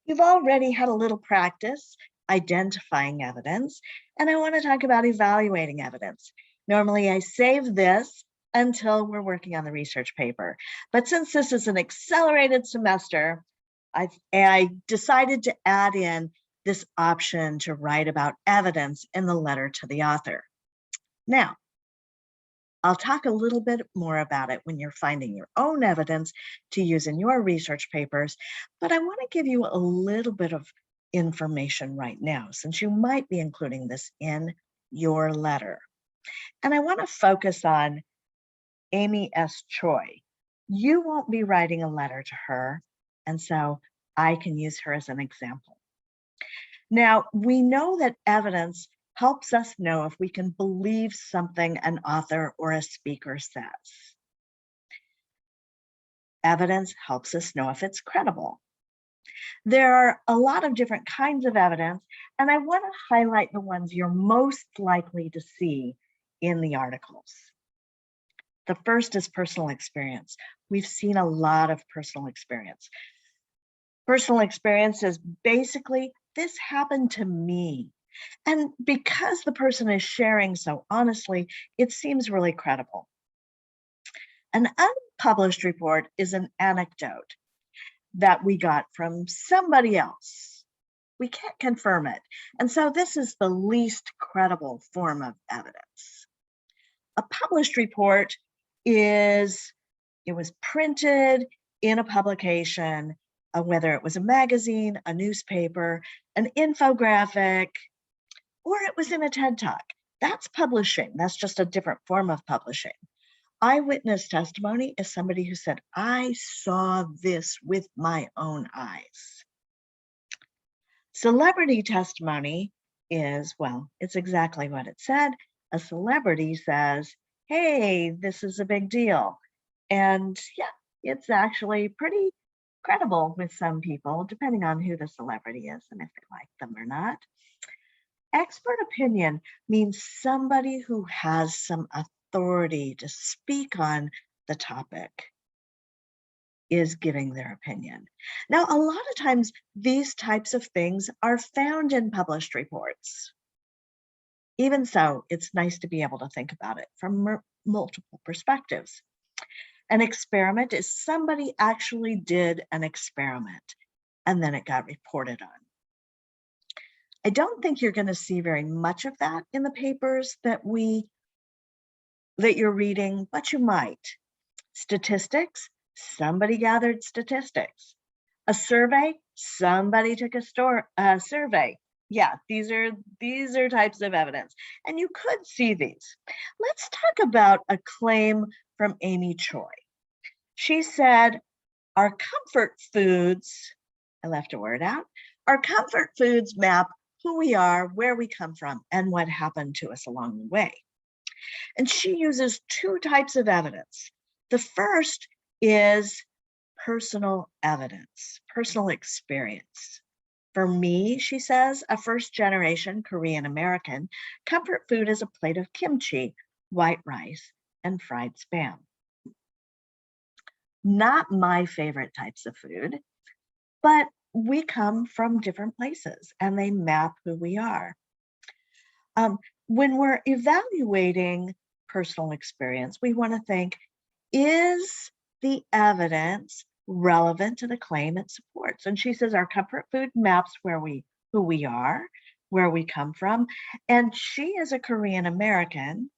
You've already had a little practice identifying evidence, and I want to talk about evaluating evidence. Normally, I save this until we're working on the research paper. But since this is an accelerated semester, I decided to add in this option to write about evidence in the letter to the author. Now, I'll talk a little bit more about it when you're finding your own evidence to use in your research papers, but I want to give you a little bit of information right now, since you might be including this in your letter. And I want to focus on Amy S. Choi. You won't be writing a letter to her, and so I can use her as an example. Now, we know that evidence helps us know if we can believe something an author or a speaker says. Evidence helps us know if it's credible. There are a lot of different kinds of evidence, and I want to highlight the ones you're most likely to see in the articles. The first is personal experience. We've seen a lot of personal experience. Personal experience is basically, this happened to me. And because the person is sharing so honestly, it seems really credible. An unpublished report is an anecdote that we got from somebody else. We can't confirm it. And so this is the least credible form of evidence. A published report is, it was printed in a publication, whether it was a magazine, a newspaper, an infographic, or it was in a TED Talk. That's publishing. That's just a different form of publishing. Eyewitness testimony is somebody who said, I saw this with my own eyes. Celebrity testimony is, well, it's exactly what it said. A celebrity says, hey, this is a big deal. And yeah, it's actually pretty credible with some people, depending on who the celebrity is and if they like them or not. Expert opinion means somebody who has some authority to speak on the topic is giving their opinion. Now, a lot of times these types of things are found in published reports. Even so, it's nice to be able to think about it from multiple perspectives. An experiment is somebody actually did an experiment and then it got reported on. I don't think you're going to see very much of that in the papers that you're reading, but you might. Statistics, somebody gathered statistics. A survey, somebody took a survey. Yeah, these are types of evidence, and you could see these. Let's talk about a claim from Amy Choi. She said, our comfort foods, I left a word out, our comfort foods map who we are, where we come from, and what happened to us along the way. And she uses two types of evidence. The first is personal evidence, personal experience. For me, she says, a first-generation Korean American, comfort food is a plate of kimchi, white rice, and fried Spam. Not my favorite types of food, but we come from different places and they map who we are. When we're evaluating personal experience, we want to think, is the evidence relevant to the claim it supports? And she says our comfort food maps who we are, where we come from. And she is a Korean American.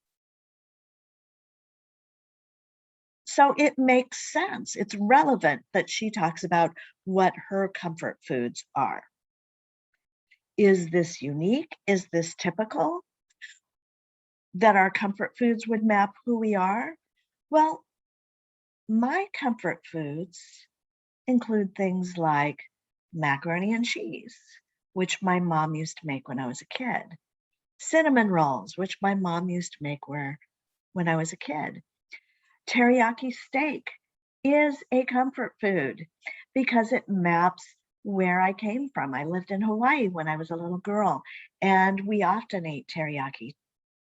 So it makes sense. It's relevant that she talks about what her comfort foods are. Is this unique? Is this typical that our comfort foods would map who we are? Well, my comfort foods include things like macaroni and cheese, which my mom used to make when I was a kid, cinnamon rolls, which my mom used to make when I was a kid. Teriyaki steak is a comfort food because it maps where I came from. I lived in Hawaii when I was a little girl, and we often ate teriyaki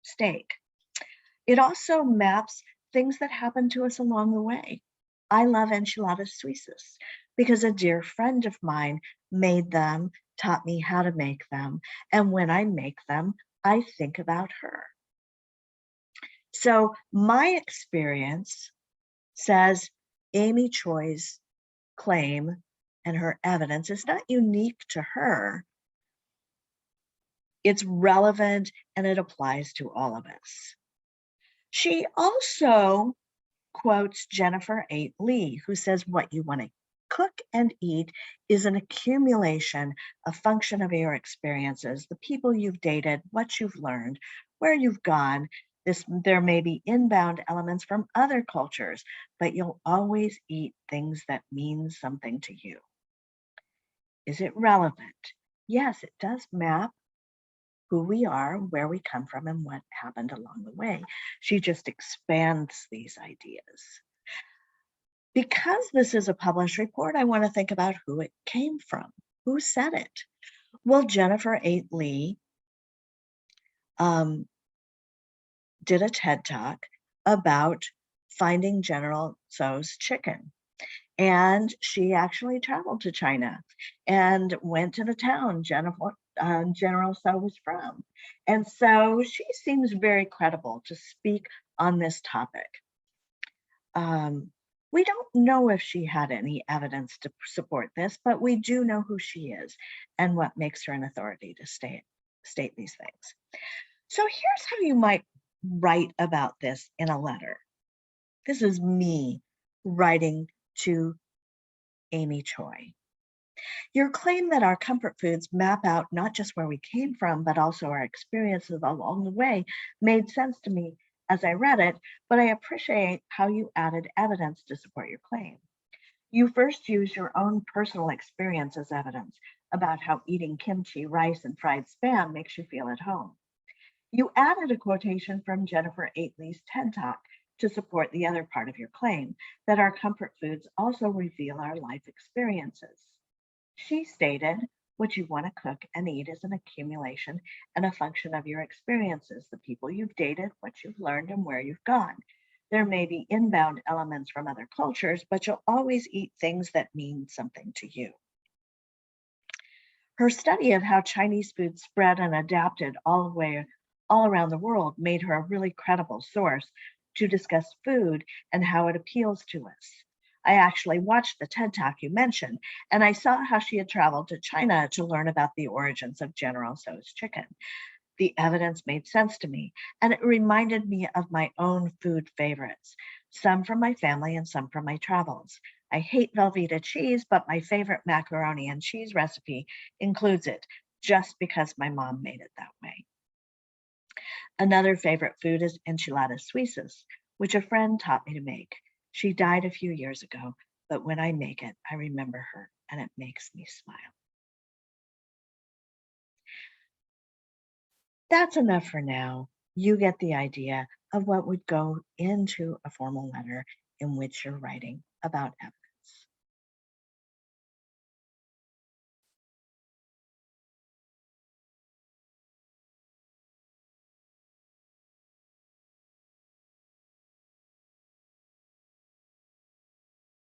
steak. It also maps things that happen to us along the way. I love enchiladas suizas because a dear friend of mine made them, taught me how to make them, and when I make them, I think about her. So my experience says Amy Choi's claim and her evidence is not unique to her. It's relevant and it applies to all of us. She also quotes Jennifer 8 Lee, who says, "What you want to cook and eat is an accumulation, a function of your experiences, the people you've dated, what you've learned, where you've gone. There may be inbound elements from other cultures, but you'll always eat things that mean something to you." Is it relevant? Yes, it does map who we are, where we come from, and what happened along the way. She just expands these ideas. Because this is a published report, I want to think about who it came from. Who said it? Well, Jennifer 8 Lee did a TED Talk about finding General Tso's chicken. And she actually traveled to China and went to the town General Tso was from. And so she seems very credible to speak on this topic. We don't know if she had any evidence to support this, but we do know who she is and what makes her an authority to state these things. So here's how you might write about this in a letter. This is me writing to Amy Choi. Your claim that our comfort foods map out not just where we came from, but also our experiences along the way made sense to me as I read it, but I appreciate how you added evidence to support your claim. You first used your own personal experience as evidence about how eating kimchi, rice, and fried spam makes you feel at home. You added a quotation from Jennifer 8 Lee's TED Talk to support the other part of your claim that our comfort foods also reveal our life experiences. She stated, "What you want to cook and eat is an accumulation and a function of your experiences, the people you've dated, what you've learned, and where you've gone. There may be inbound elements from other cultures, but you'll always eat things that mean something to you." Her study of how Chinese food spread and adapted all around the world made her a really credible source to discuss food and how it appeals to us. I actually watched the TED Talk you mentioned, and I saw how she had traveled to China to learn about the origins of General Tso's chicken. The evidence made sense to me, and it reminded me of my own food favorites, some from my family and some from my travels. I hate Velveeta cheese, but my favorite macaroni and cheese recipe includes it just because my mom made it that way. Another favorite food is enchiladas suizas, which a friend taught me to make. She died a few years ago, but when I make it, I remember her and it makes me smile. That's enough for now. You get the idea of what would go into a formal letter in which you're writing about